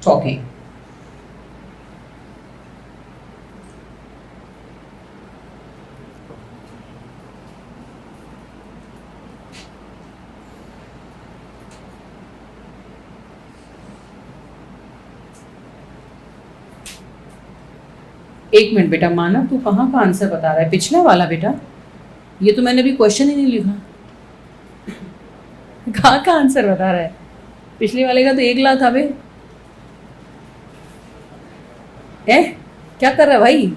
talking. एक मिनट बेटा, मानव तू कहाँ का आंसर बता रहा है? पिछला वाला बेटा, ये तो मैंने अभी क्वेश्चन ही नहीं लिखा। कहाँ का आंसर बता रहा है? पिछले वाले का तो 1 लाख था बे। क्या कर रहा है भाई?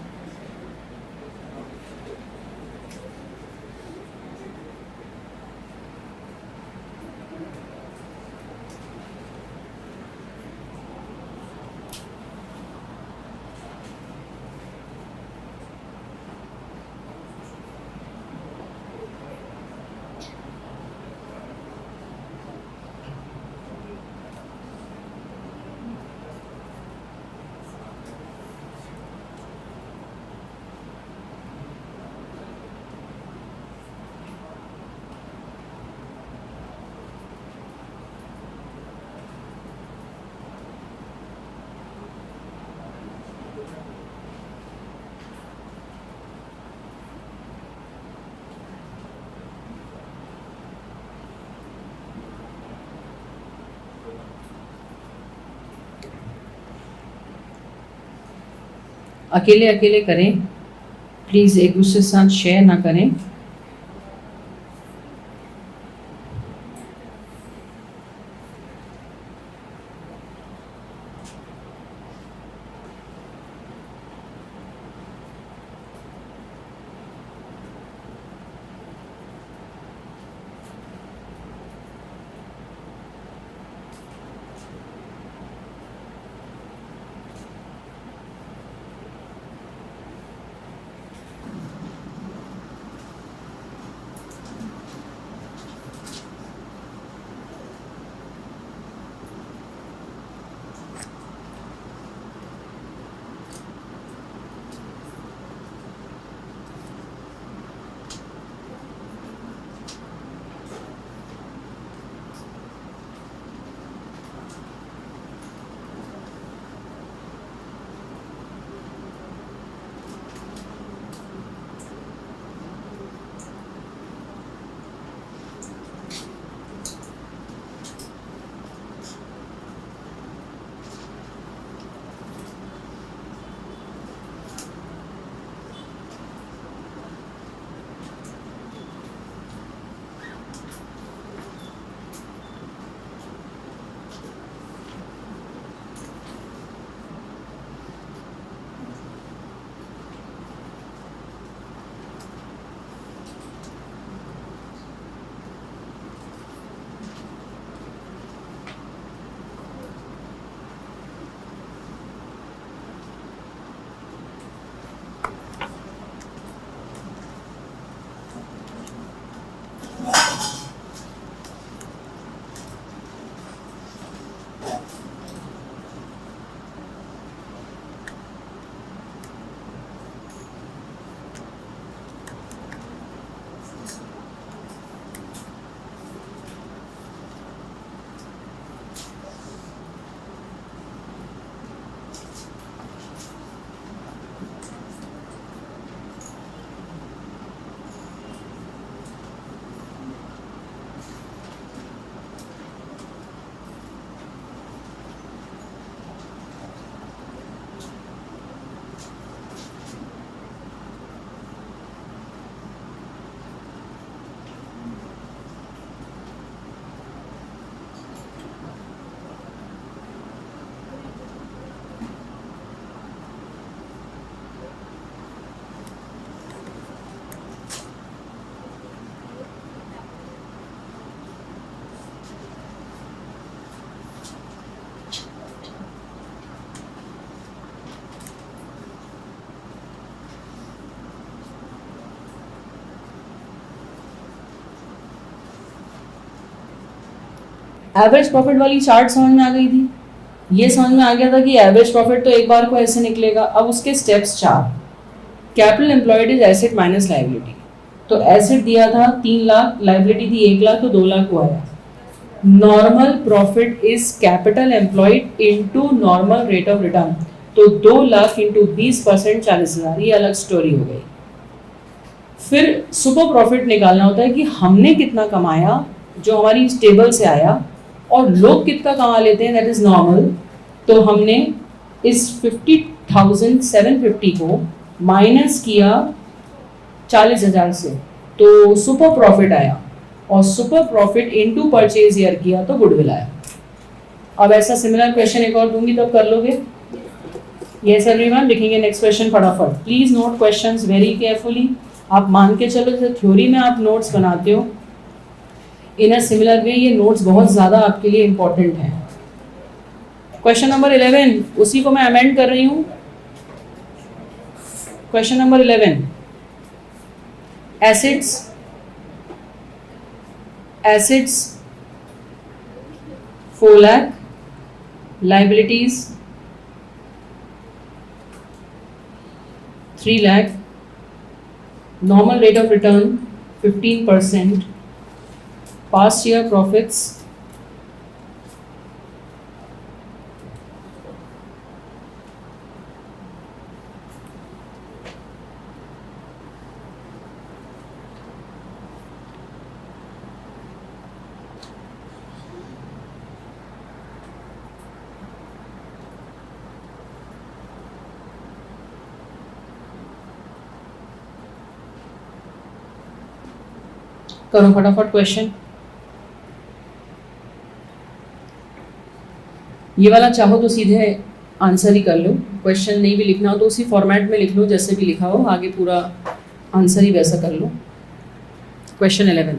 अकेले अकेले करें प्लीज़, एक दूसरे के साथ शेयर ना करें। एवरेज प्रॉफिट वाली चार्ट समझ में आ गई थी? ये समझ में आ गया था कि एवरेज प्रॉफिट तो एक बार को ऐसे निकलेगा। अब उसके steps 4, capital employed is asset minus liability. तो एसेट दिया था 3 लाख, लाइबिलिटी थी 1 लाख, तो 2 लाख को आया। Normal profit is capital employed into normal rate of return, तो 2 लाख इंटू 20% 40,000, ये अलग स्टोरी हो गई। फिर सुपर प्रॉफिट निकालना होता है कि हमने कितना कमाया जो हमारी टेबल से आया और लोग कितना कमा लेते हैं, दैट इज नॉर्मल। तो हमने इस 50,750 को माइनस किया 40,000 से, तो सुपर प्रॉफिट आया, और super profit into purchase year किया तो गुडविल आया। अब ऐसा सिमिलर क्वेश्चन एक और दूंगी तब कर लोगे। यस एवरीवन, लिखेंगे नेक्स्ट क्वेश्चन फटाफट। Please note questions very carefully. आप मान के चलो जैसे थ्योरी में आप नोट्स बनाते हो, इन अ सिमिलर वे ये नोट्स बहुत ज़्यादा आपके लिए इंपॉर्टेंट हैं। क्वेश्चन नंबर 11, उसी को मैं अमेंड कर रही हूँ। Question number 11, assets 4 lakh, liabilities 3 lakh, normal rate of return 15%, past year profits करो फटाफट क्वेश्चन। ये वाला चाहो तो सीधे आंसर ही कर लो, क्वेश्चन नहीं भी लिखना हो तो उसी फॉर्मेट में लिख लो जैसे भी लिखा हो, आगे पूरा आंसर ही वैसा कर लो। क्वेश्चन 11,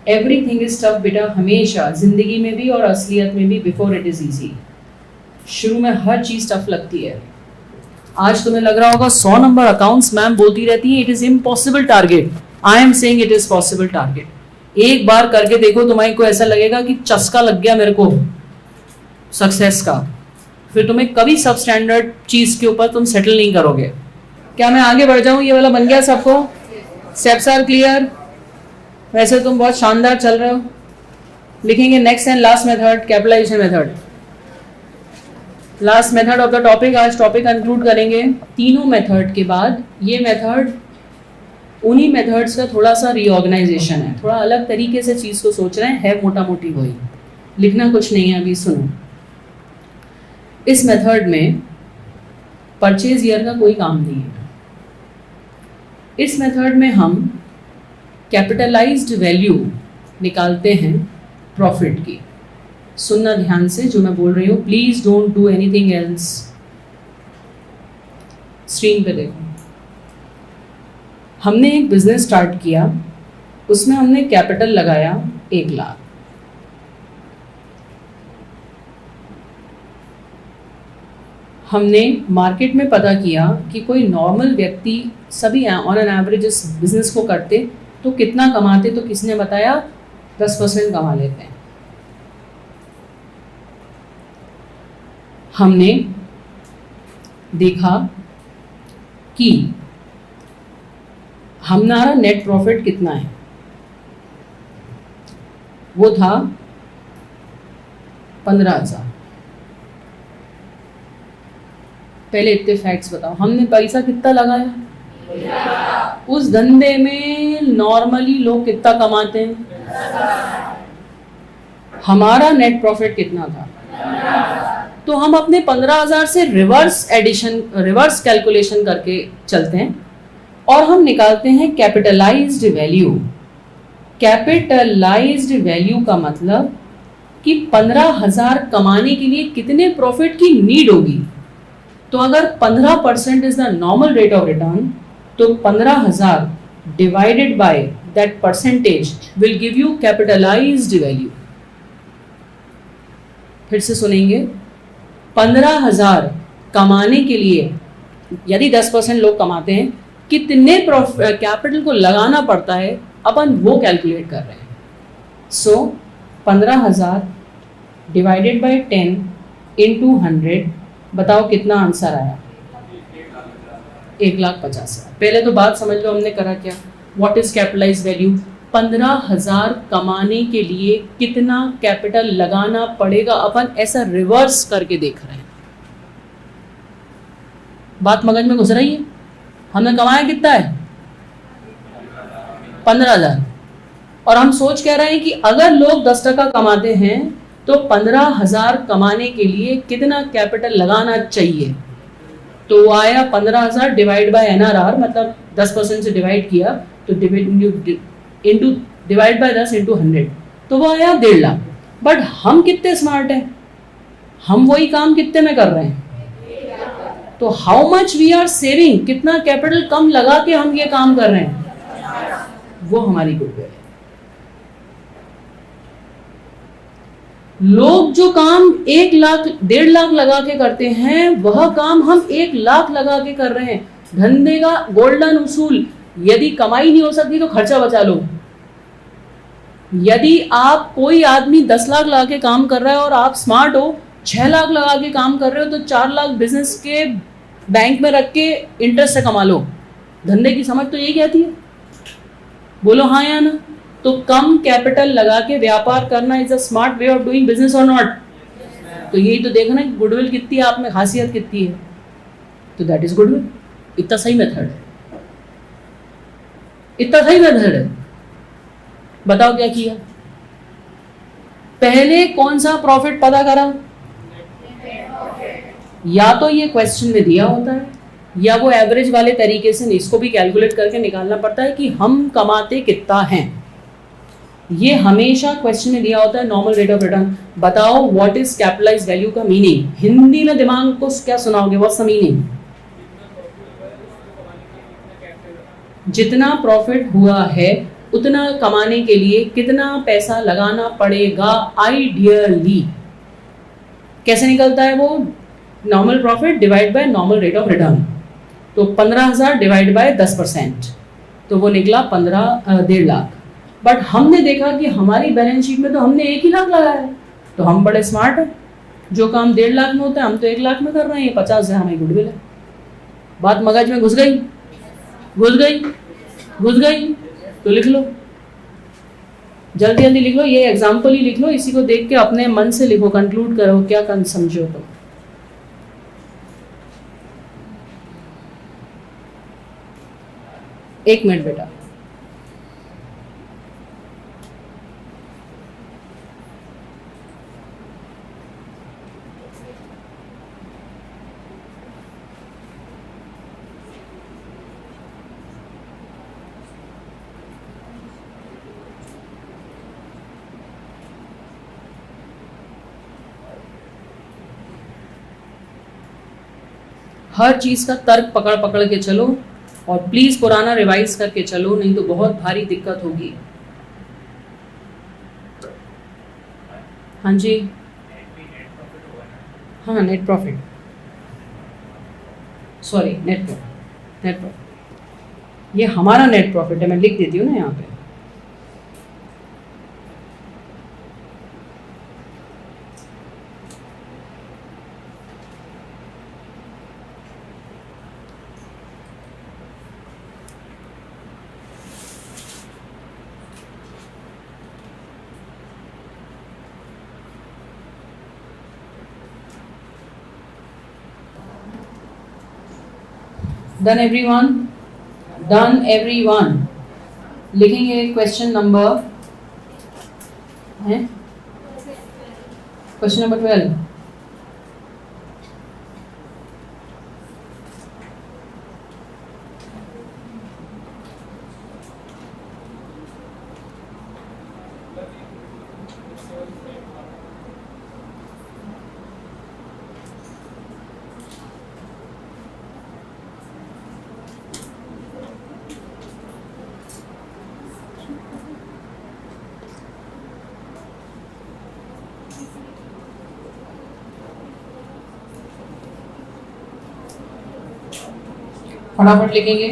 एवरीथिंग इज टफ बेटा, हमेशा जिंदगी में भी और असलियत में भी, बिफोर इट इज ईजी। शुरू में हर चीज टफ लगती है। आज तुम्हें लग रहा होगा 100 नंबर अकाउंट्स मैम बोलती रहती है it is impossible target, I am saying it is possible target. एक बार करके देखो, तुम्हारी को ऐसा लगेगा कि चस्का लग गया मेरे को सक्सेस का, फिर तुम्हें कभी सब स्टैंडर्ड चीज के ऊपर तुम सेटल नहीं करोगे। क्या मैं आगे बढ़ जाऊं? ये वाला बन गया सबको? Steps are clear? वैसे तुम बहुत शानदार चल रहे हो। लिखेंगे next and last method, capitalization method. Last method of the topic, आज टॉपिक कंक्लूड करेंगे। तीनों मेथड के बाद ये मेथड उन्हीं मेथड्स का थोड़ा सा रीऑर्गेनाइजेशन है, थोड़ा अलग तरीके से चीज़ को सोच रहे हैं, है मोटा मोटी वही, लिखना कुछ नहीं है। अभी सुनो, इस मेथड में परचेज ईयर का कोई काम नहीं है। इस मेथड में हम कैपिटलाइज्ड वैल्यू निकालते हैं प्रॉफिट की। सुनना ध्यान से जो मैं बोल रही हूँ, please don't do anything else. Screen पे देखो, हमने एक बिजनेस स्टार्ट किया, उसमें हमने कैपिटल लगाया 1 लाख। हमने मार्केट में पता किया कि कोई नॉर्मल व्यक्ति सभी ऑन एन एवरेज इस बिजनेस को करते तो कितना कमाते, तो किसने बताया 10% कमा लेते हैं। हमने देखा कि हमारा नेट प्रॉफिट कितना है, वो था 15,000। पहले इतने फैक्ट्स बताओ, हमने पैसा कितना लगाया? उस धंधे में नॉर्मली लोग कितना कमाते हैं? हमारा नेट प्रॉफिट कितना था? तो हम अपने 15,000 से रिवर्स कैलकुलेशन करके चलते हैं और हम निकालते हैं कैपिटलाइज्ड वैल्यू। कैपिटलाइज्ड वैल्यू का मतलब कि 15,000 कमाने के लिए कितने प्रॉफिट की नीड होगी। तो अगर 15% is the normal rate of return, तो 15,000 divided by that percentage will give you capitalised value. फिर से सुनेंगे, 15,000 कमाने के लिए यदि 10% लोग कमाते हैं, कितने कैपिटल को लगाना पड़ता है, अपन वो कैलकुलेट कर रहे हैं। सो 15,000 डिवाइडेड बाय 10 इंटू 100, बताओ कितना आंसर आया? 1,50,000। पहले तो बात समझ लो हमने करा क्या। What is capitalise value? 15,000 कमाने के लिए कितना कैपिटल लगाना पड़ेगा, अपन ऐसा रिवर्स करके देख रहे हैं। बात मगज में घुस रही है? हमने कमाया कितना है? 15,000, और हम सोच कह रहे हैं कि अगर लोग 10% कमाते हैं तो 15,000 कमाने के लिए कितना कैपिटल लगाना चाहिए। तो वो आया 15,000 डिवाइड बाय NRR, मतलब 10% से डिवाइड किया तो इंटू डिवाइड बाय 10 इंटू 100, तो वो आया 1.5 लाख। बट हम कितने स्मार्ट हैं, हम वही काम कितने में कर रहे हैं? तो how much we are saving, कितना कैपिटल कम लगा के हम ये काम कर रहे हैं, वो हमारी गुडविल है। लोग जो काम 1 लाख 1.5 लाख लगा के करते हैं, वह काम हम 1 लाख लगा के कर रहे हैं। धंधे का गोल्डन उसूल, यदि कमाई नहीं हो सकती तो खर्चा बचा लो। यदि आप, कोई आदमी 10 लाख लगा के काम कर रहा है और आप स्मार्ट हो, 6 लाख लगा के काम कर रहे हो, तो 4 लाख बिजनेस के बैंक में रख के इंटरेस्ट से कमा लो। धंधे की समझ तो यही कहती है, बोलो हाँ या ना। तो कम कैपिटल लगा के व्यापार करना is a smart way of doing business और नॉट? तो यही तो देखना कि गुडविल कितनी है आप में, खासियत कितनी है। तो दैट इज गुडविल। इतना सही मेथड है, इतना सही मेथड है। बताओ क्या किया? पहले कौन सा प्रॉफिट पता करा? या तो ये क्वेश्चन में दिया होता है, या वो एवरेज वाले तरीके से इसको भी कैलकुलेट करके निकालना पड़ता है कि हम कमाते कितना हैं। ये हमेशा क्वेश्चन में दिया होता है, नॉर्मल रेट ऑफ रिटर्न। बताओ व्हाट इज कैपिटलाइज्ड वैल्यू का मीनिंग? हिंदी में दिमाग को क्या सुनाओगे, व्हाट्स द मीनिंग? जितना प्रॉफिट हुआ है उतना कमाने के लिए कितना पैसा लगाना पड़ेगा आइडियली। कैसे निकलता है वो? Normal profit divide by normal rate of return. तो 15,000 डिवाइड बाय 10%, तो वो निकला 1.5 लाख। बट हमने देखा कि हमारी बैलेंस शीट में तो हमने 1 ही लाख लगाया है, तो हम बड़े स्मार्ट हैं। जो काम 1.5 लाख में होता है हम तो 1 लाख में कर रहे हैं, ये 50 से हमारी गुडविल है। बात मगज में घुस गई? घुस गई? घुस गई? तो लिख लो, जल्दी जल्दी लिख लो। ये एग्जाम्पल ही लिख लो, इसी को देख के अपने मन से लिखो, कंक्लूड करो क्या समझो। तो एक मिनट बेटा। हर चीज का तर्क पकड़ पकड़ के चलो, और प्लीज पुराना रिवाइज करके चलो, नहीं तो बहुत भारी दिक्कत होगी। हाँ जी, हाँ net profit, sorry net profit, net profit ये हमारा नेट प्रॉफिट है। मैं लिख देती हूँ ना यहाँ पे। Done everyone? Done everyone? लिखेंगे क्वेश्चन नंबर है, क्वेश्चन नंबर 12। फटाफट लिखेंगे।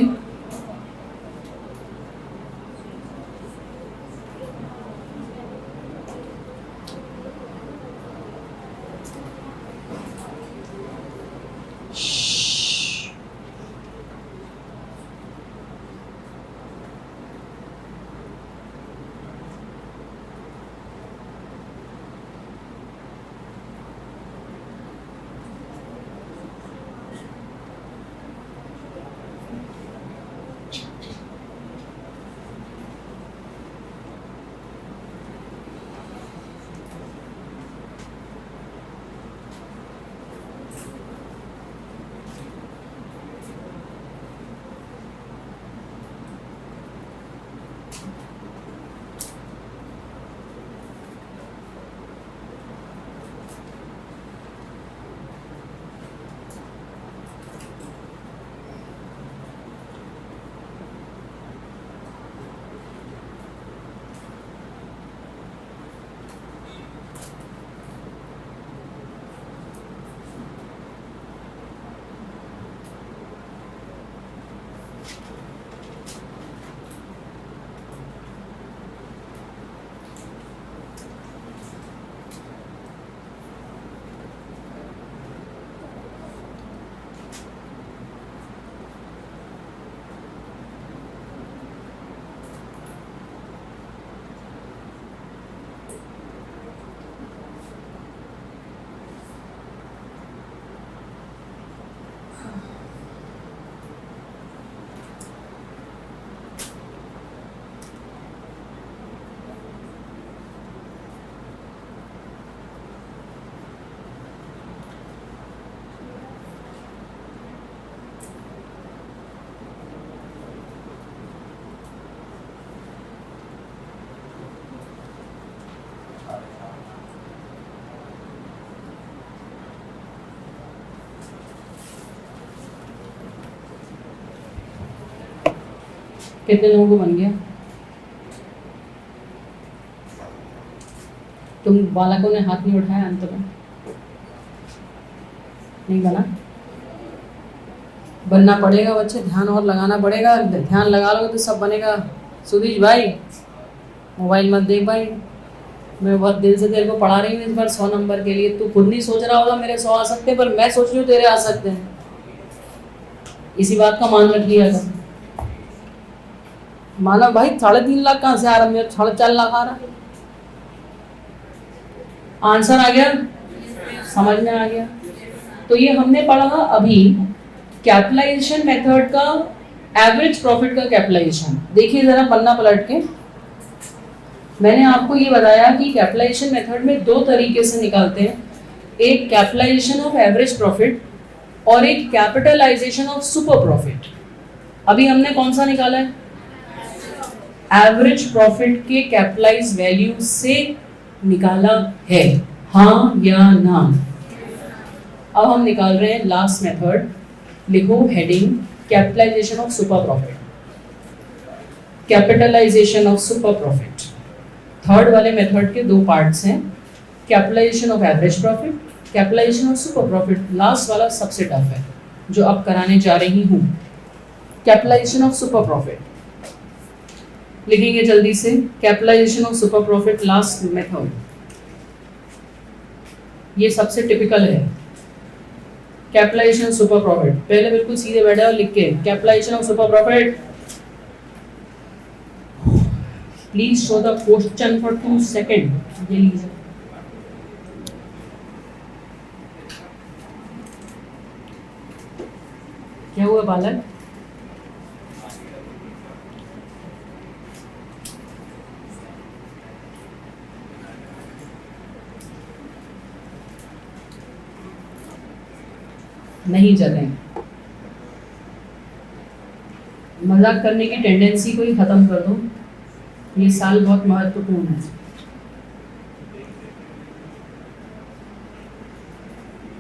कितने लोगों को बन गया? तुम बालकों ने हाथ नहीं उठाया अंत में? नहीं बना? बनना पड़ेगा बच्चे, ध्यान और लगाना पड़ेगा। ध्यान लगा लोगे तो सब बनेगा। सुधीश भाई मोबाइल मत देख भाई, मैं बहुत दिल से तेरे को पढ़ा रही हूँ इस बार 100 नंबर के लिए। तू खुद नहीं सोच रहा होगा मेरे 100 आ सकते हैं, पर मैं सोच रही हूँ तेरे आ सकते हैं। इसी बात का मान रख लिया था। माना भाई 3.5 लाख कहाँ से आ रहा, मेरा 4.5 लाख आ रहा। आंसर आ गया, समझ में आ गया। तो ये हमने पढ़ा अभी कैपिटलाइजेशन मेथड का, एवरेज प्रॉफिट का कैपिटलाइजेशन। देखिए जरा पन्ना पलट के, मैंने आपको ये बताया कि कैपिटलाइजेशन मेथड में 2 तरीके से निकालते हैं, एक कैपिटलाइजेशन ऑफ एवरेज प्रॉफिट और एक कैपिटलाइजेशन ऑफ सुपर प्रॉफिट। अभी हमने कौन सा निकाला है? एवरेज प्रॉफिट के कैपिटलाइज वैल्यू से निकाला है, हाँ या ना? अब हम निकाल रहे हैं लास्ट मेथड। लिखो heading capitalization of super profit, capitalization of super profit. Third वाले मेथड के 2 पार्ट्स हैं, capitalization of average profit, capitalization of super profit. Last वाला सबसे टफ है जो अब कराने जा रही हूं। कैपिटलाइजेशन ऑफ सुपर प्रॉफिट लिखेंगे जल्दी से, capitalization of super profit last method. ये सबसे टिपिकल है कैपिटलाइजेशन ऑफ सुपर प्रॉफिट। पहले बिल्कुल सीधे बैठे और लिख के capitalization of super profit. Please show the question for 2 second. ये लीजिए, क्या हुआ बालक? नहीं जगह, मजाक करने की टेंडेंसी को ही खत्म कर दो। ये साल बहुत महत्वपूर्ण है।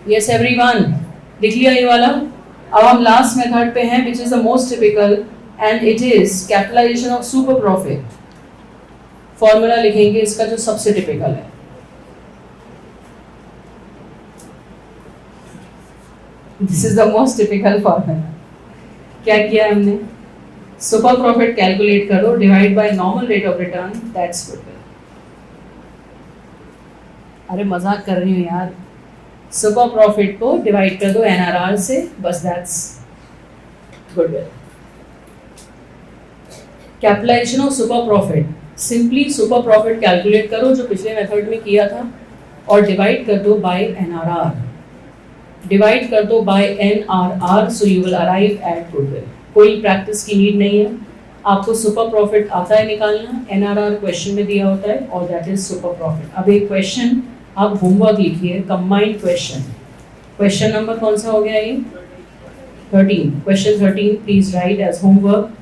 यस एवरीवन, लिख लिया ये वाला? अब हम लास्ट मेथड पे हैं, which is the most typical and it is capitalization of super profit. Formula लिखेंगे इसका जो सबसे टिपिकल है। This is the most typical formula. क्या किया हमने? सुपर प्रॉफिट कैलकुलेट करो, divide by normal rate of return, that's goodwill. अरे मजाक कर रही हूँ यार। सुपर प्रॉफिट को डिवाइड कर दो एनआरआर से, बस that's goodwill. Capitalization of super profit, simply super profit calculate करो जो पिछले मेथड में किया था और डिवाइड कर दो बाय एनआरआर। डिवाइड कर दो by NRR, so you will arrive at goodwill. कोई प्रैक्टिस की नीड नहीं है, आपको सुपर प्रॉफिट आता है निकालना, एनआरआर क्वेश्चन में दिया होता है और दैट इज सुपर प्रॉफिट। अब एक क्वेश्चन आप होमवर्क लिखिए, कंबाइंड क्वेश्चन। क्वेश्चन नंबर कौन सा हो गया ये? 13। Question 13 please write as homework.